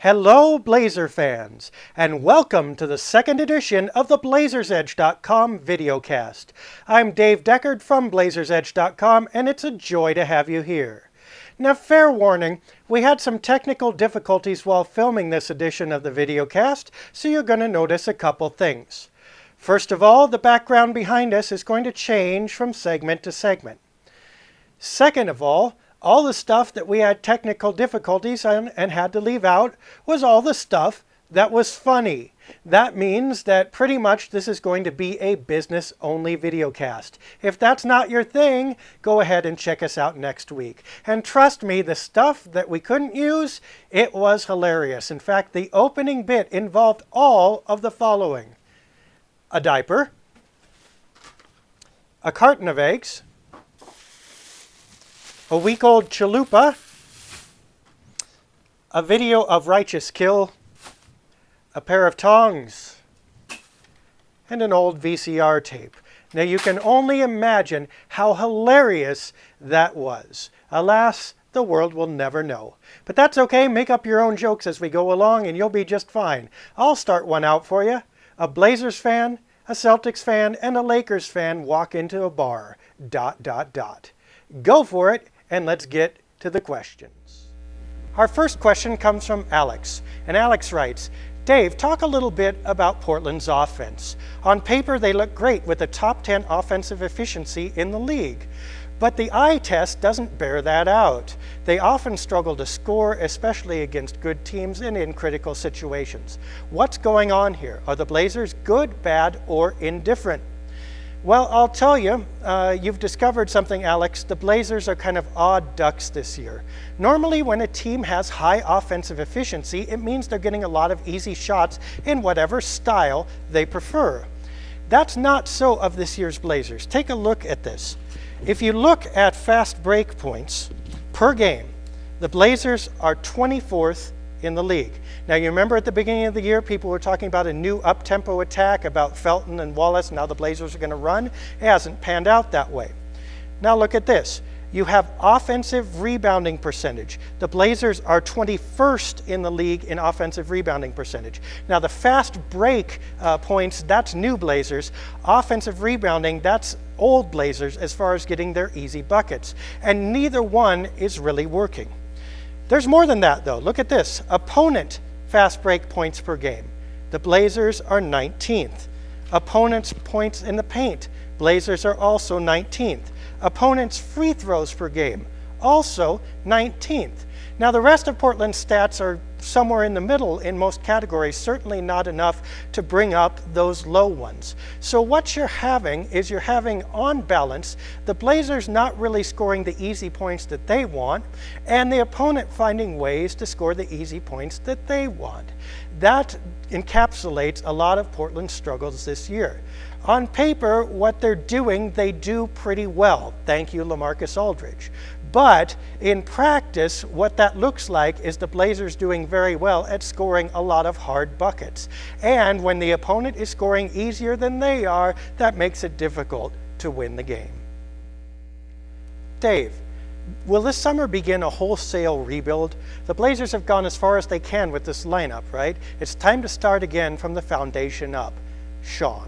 Hello, Blazer fans, and welcome to the second edition of the BlazersEdge.com videocast. I'm Dave Deckard from BlazersEdge.com, and it's a joy to have you here. Now, fair warning, we had some technical difficulties while filming this edition of the videocast, so you're going to notice a couple things. First of all, the background behind us is going to change from segment to segment. Second of all the stuff that we had technical difficulties on and had to leave out was all the stuff that was funny. That means that pretty much this is going to be a business-only videocast. If that's not your thing, go ahead and check us out next week. And trust me, the stuff that we couldn't use, it was hilarious. In fact, the opening bit involved all of the following: a diaper, a carton of eggs, a week-old chalupa, a video of Righteous Kill, a pair of tongs, and an old VCR tape. Now you can only imagine how hilarious that was. Alas, the world will never know. But that's okay, make up your own jokes as we go along and you'll be just fine. I'll start one out for you. A Blazers fan, a Celtics fan, and a Lakers fan walk into a bar. ... Go for it, and let's get to the questions. Our first question comes from Alex, and Alex writes, Dave, talk a little bit about Portland's offense. On paper, they look great with a top 10 offensive efficiency in the league, but the eye test doesn't bear that out. They often struggle to score, especially against good teams and in critical situations. What's going on here? Are the Blazers good, bad, or indifferent? Well, I'll tell you, you've discovered something, Alex. The Blazers are kind of odd ducks this year. Normally, when a team has high offensive efficiency, it means they're getting a lot of easy shots in whatever style they prefer. That's not so of this year's Blazers. Take a look at this. If you look at fast break points per game, the Blazers are 24th in the league. Now, you remember at the beginning of the year, people were talking about a new up-tempo attack, about Felton and Wallace, now the Blazers are going to run. It hasn't panned out that way. Now look at this. You have offensive rebounding percentage. The Blazers are 21st in the league in offensive rebounding percentage. Now the fast break points, that's new Blazers. Offensive rebounding, that's old Blazers as far as getting their easy buckets. And neither one is really working. There's more than that, though. Look at this. Opponent fast break points per game. The Blazers are 19th. Opponent's points in the paint. Blazers are also 19th. Opponent's free throws per game. Also 19th. Now, the rest of Portland's stats are somewhere in the middle in most categories, certainly not enough to bring up those low ones. So what you're having is on balance, the Blazers not really scoring the easy points that they want, and the opponent finding ways to score the easy points that they want. That encapsulates a lot of Portland's struggles this year. On paper, what they're doing, they do pretty well. Thank you, LaMarcus Aldridge. But in practice, what that looks like is the Blazers doing very well at scoring a lot of hard buckets. And when the opponent is scoring easier than they are, that makes it difficult to win the game. Dave, will this summer begin a wholesale rebuild? The Blazers have gone as far as they can with this lineup, right? It's time to start again from the foundation up. Sean,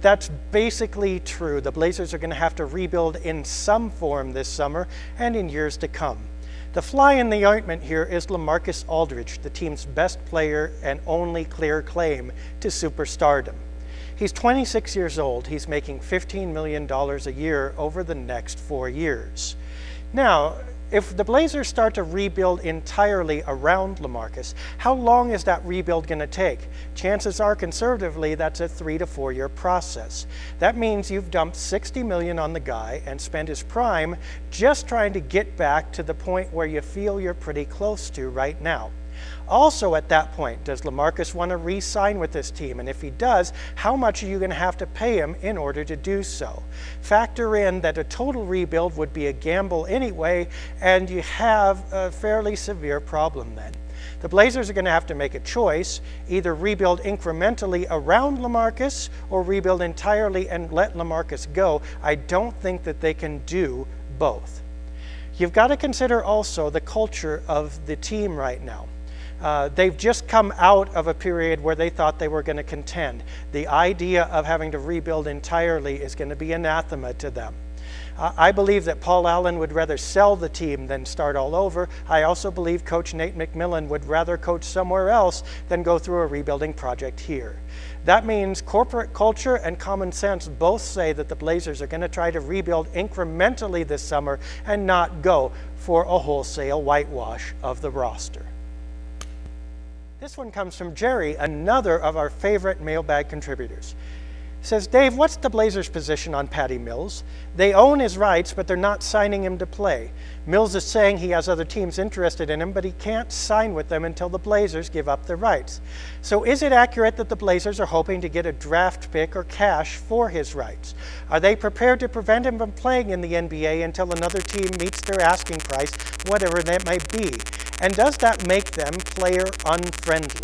that's basically true. The Blazers are going to have to rebuild in some form this summer and in years to come. The fly in the ointment here is LaMarcus Aldridge, the team's best player and only clear claim to superstardom. He's 26 years old. He's making $15 million a year over the next 4 years. Now, if the Blazers start to rebuild entirely around LaMarcus, how long is that rebuild going to take? Chances are, conservatively, that's a 3 to 4 year process. That means you've dumped $60 million on the guy and spent his prime just trying to get back to the point where you feel you're pretty close to right now. Also at that point, does LaMarcus want to re-sign with this team? And if he does, how much are you going to have to pay him in order to do so? Factor in that a total rebuild would be a gamble anyway, and you have a fairly severe problem then. The Blazers are going to have to make a choice, either rebuild incrementally around LaMarcus or rebuild entirely and let LaMarcus go. I don't think that they can do both. You've got to consider also the culture of the team right now. They've just come out of a period where they thought they were going to contend. The idea of having to rebuild entirely is going to be anathema to them. I believe that Paul Allen would rather sell the team than start all over. I also believe Coach Nate McMillan would rather coach somewhere else than go through a rebuilding project here. That means corporate culture and common sense both say that the Blazers are going to try to rebuild incrementally this summer and not go for a wholesale whitewash of the roster. This one comes from Jerry, another of our favorite mailbag contributors. Says, Dave, what's the Blazers' position on Patty Mills? They own his rights, but they're not signing him to play. Mills is saying he has other teams interested in him, but he can't sign with them until the Blazers give up their rights. So is it accurate that the Blazers are hoping to get a draft pick or cash for his rights? Are they prepared to prevent him from playing in the NBA until another team meets their asking price, whatever that may be? And does that make them player unfriendly?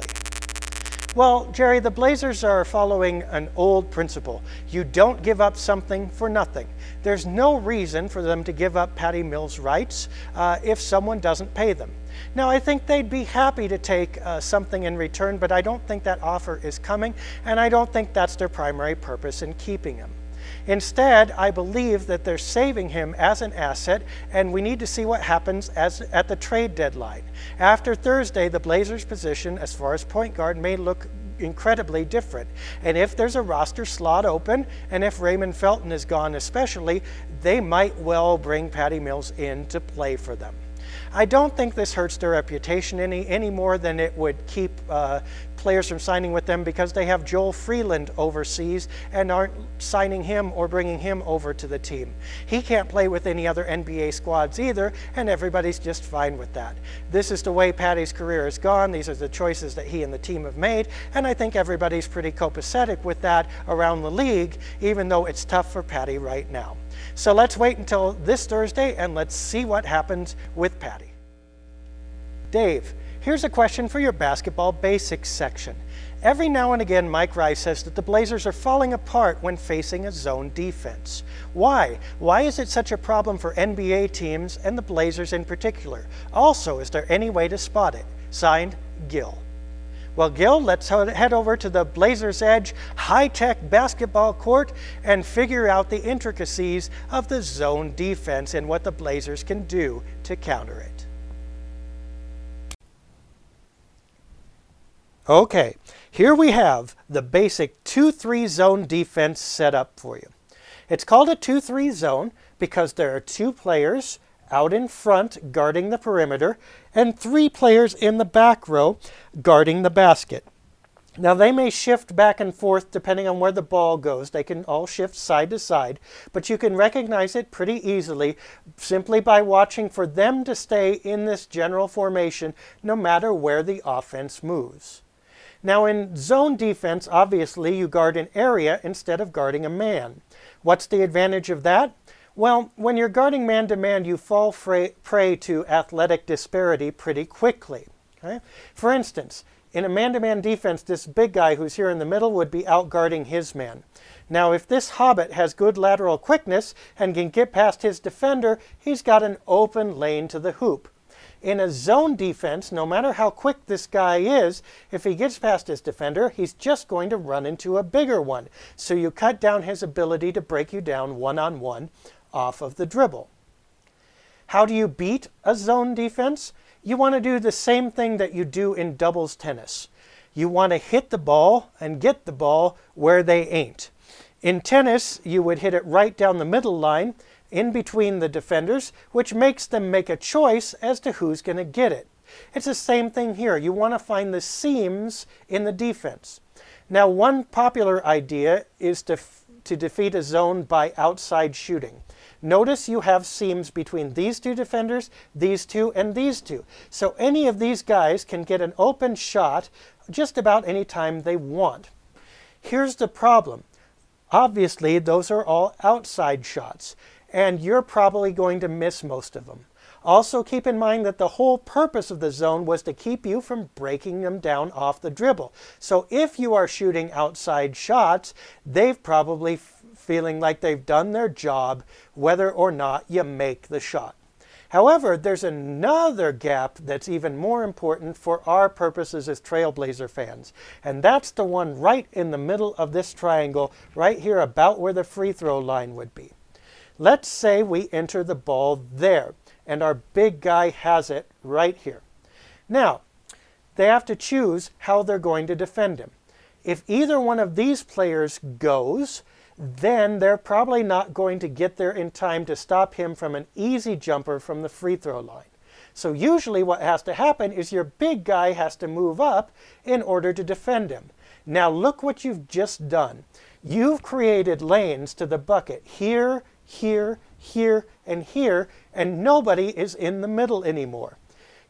Well, Jerry, the Blazers are following an old principle. You don't give up something for nothing. There's no reason for them to give up Patty Mills' rights if someone doesn't pay them. Now, I think they'd be happy to take something in return, but I don't think that offer is coming, and I don't think that's their primary purpose in keeping him. Instead, I believe that they're saving him as an asset, and we need to see what happens at the trade deadline. After Thursday, the Blazers' position as far as point guard may look incredibly different. And if there's a roster slot open, and if Raymond Felton is gone especially, they might well bring Patty Mills in to play for them. I don't think this hurts their reputation any more than it would keep players from signing with them, because they have Joel Freeland overseas and aren't signing him or bringing him over to the team. He can't play with any other NBA squads either, and everybody's just fine with that. This is the way Patty's career has gone. These are the choices that he and the team have made, and I think everybody's pretty copacetic with that around the league, even though it's tough for Patty right now. So let's wait until this Thursday and let's see what happens with Patty. Dave, here's a question for your basketball basics section. Every now and again, Mike Rice says that the Blazers are falling apart when facing a zone defense. Why? Why is it such a problem for NBA teams and the Blazers in particular? Also, is there any way to spot it? Signed, Gil. Well, Gil, let's head over to the Blazers Edge high-tech basketball court and figure out the intricacies of the zone defense and what the Blazers can do to counter it. Okay, here we have the basic 2-3 zone defense set up for you. It's called a 2-3 zone because there are 2 players out in front guarding the perimeter and 3 players in the back row guarding the basket. Now they may shift back and forth depending on where the ball goes. They can all shift side to side, but you can recognize it pretty easily simply by watching for them to stay in this general formation no matter where the offense moves. Now in zone defense, obviously you guard an area instead of guarding a man. What's the advantage of that? Well, when you're guarding man-to-man, you fall prey to athletic disparity pretty quickly. Okay? For instance, in a man-to-man defense, this big guy who's here in the middle would be out-guarding his man. Now, if this hobbit has good lateral quickness and can get past his defender, he's got an open lane to the hoop. In a zone defense, no matter how quick this guy is, if he gets past his defender, he's just going to run into a bigger one. So you cut down his ability to break you down one-on-one off of the dribble. How do you beat a zone defense? You want to do the same thing that you do in doubles tennis. You want to hit the ball and get the ball where they ain't. In tennis, you would hit it right down the middle line, in between the defenders, which makes them make a choice as to who's going to get it. It's the same thing here. You want to find the seams in the defense. Now, one popular idea is to defeat a zone by outside shooting. Notice you have seams between these 2 defenders, these 2, and these 2. So any of these guys can get an open shot just about any time they want. Here's the problem. Obviously, those are all outside shots, and you're probably going to miss most of them. Also, keep in mind that the whole purpose of the zone was to keep you from breaking them down off the dribble. So if you are shooting outside shots, they've probably feeling like they've done their job, whether or not you make the shot. However, there's another gap that's even more important for our purposes as Trailblazer fans, and that's the one right in the middle of this triangle, right here about where the free throw line would be. Let's say we enter the ball there, and our big guy has it right here. Now, they have to choose how they're going to defend him. If either one of these players goes, then they're probably not going to get there in time to stop him from an easy jumper from the free throw line. So usually what has to happen is your big guy has to move up in order to defend him. Now look what you've just done. You've created lanes to the bucket here, here, here, and here, and nobody is in the middle anymore.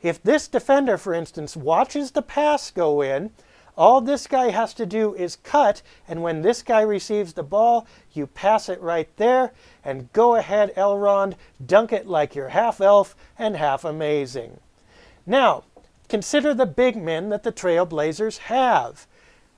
If this defender, for instance, watches the pass go in, all this guy has to do is cut, and when this guy receives the ball, you pass it right there, and go ahead, Elrond, dunk it like you're half elf and half amazing. Now, consider the big men that the Trailblazers have.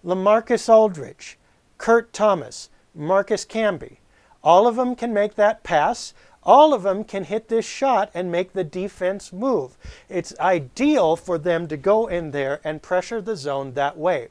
LaMarcus Aldridge, Kurt Thomas, Marcus Camby. All of them can make that pass. All of them can hit this shot and make the defense move. It's ideal for them to go in there and pressure the zone that way.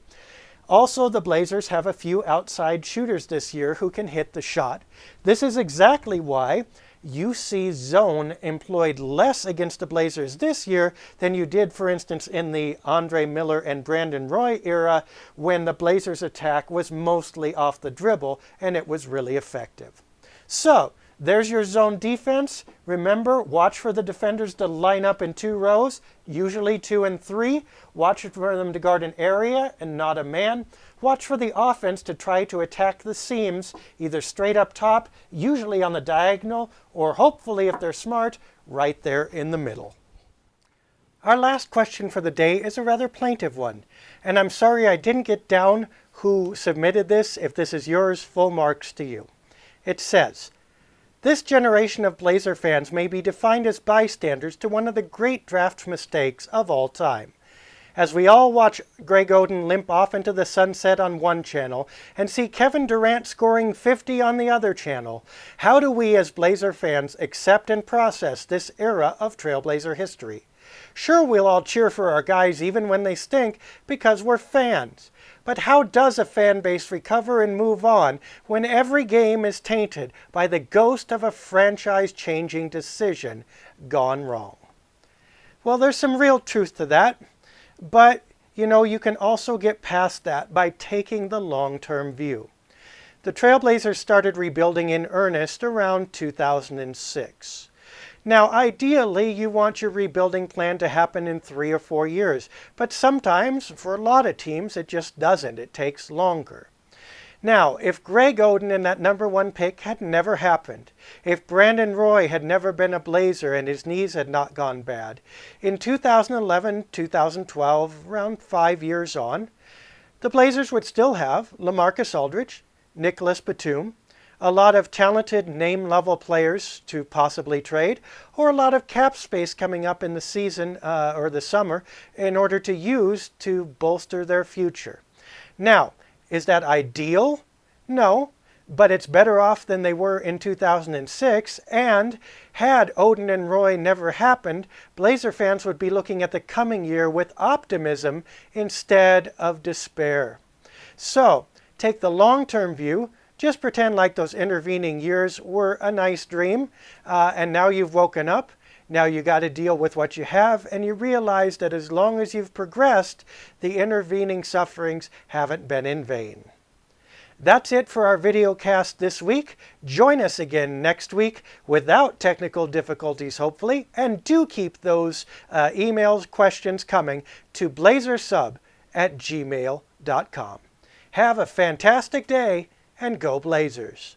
Also, the Blazers have a few outside shooters this year who can hit the shot. This is exactly why you see zone employed less against the Blazers this year than you did, for instance, in the Andre Miller and Brandon Roy era, when the Blazers' attack was mostly off the dribble and it was really effective. So, there's your zone defense. Remember, watch for the defenders to line up in 2 rows, usually 2 and 3. Watch for them to guard an area and not a man. Watch for the offense to try to attack the seams, either straight up top, usually on the diagonal, or hopefully, if they're smart, right there in the middle. Our last question for the day is a rather plaintive one, and I'm sorry I didn't get down who submitted this. If this is yours, full marks to you. It says, this generation of Blazer fans may be defined as bystanders to one of the great draft mistakes of all time. As we all watch Greg Oden limp off into the sunset on one channel and see Kevin Durant scoring 50 on the other channel, how do we as Blazer fans accept and process this era of Trailblazer history? Sure, we'll all cheer for our guys even when they stink because we're fans. But how does a fan base recover and move on when every game is tainted by the ghost of a franchise-changing decision gone wrong? Well, there's some real truth to that, but you can also get past that by taking the long-term view. The Trailblazers started rebuilding in earnest around 2006. Now, ideally, you want your rebuilding plan to happen in 3 or 4 years, but sometimes, for a lot of teams, it just doesn't. It takes longer. Now, if Greg Oden and that #1 pick had never happened, if Brandon Roy had never been a Blazer and his knees had not gone bad, in 2011, 2012, around 5 years on, the Blazers would still have LaMarcus Aldridge, Nicholas Batum, a lot of talented name-level players to possibly trade, or a lot of cap space coming up in the season or the summer in order to use to bolster their future. Now, is that ideal? No, but it's better off than they were in 2006, and had Oden and Roy never happened, Blazer fans would be looking at the coming year with optimism instead of despair. So, take the long-term view. Just pretend like those intervening years were a nice dream, and now you've woken up. Now you got to deal with what you have, and you realize that as long as you've progressed, the intervening sufferings haven't been in vain. That's it for our video cast this week. Join us again next week without technical difficulties, hopefully, and do keep those emails, questions coming to blazersub@gmail.com. Have a fantastic day, and go Blazers!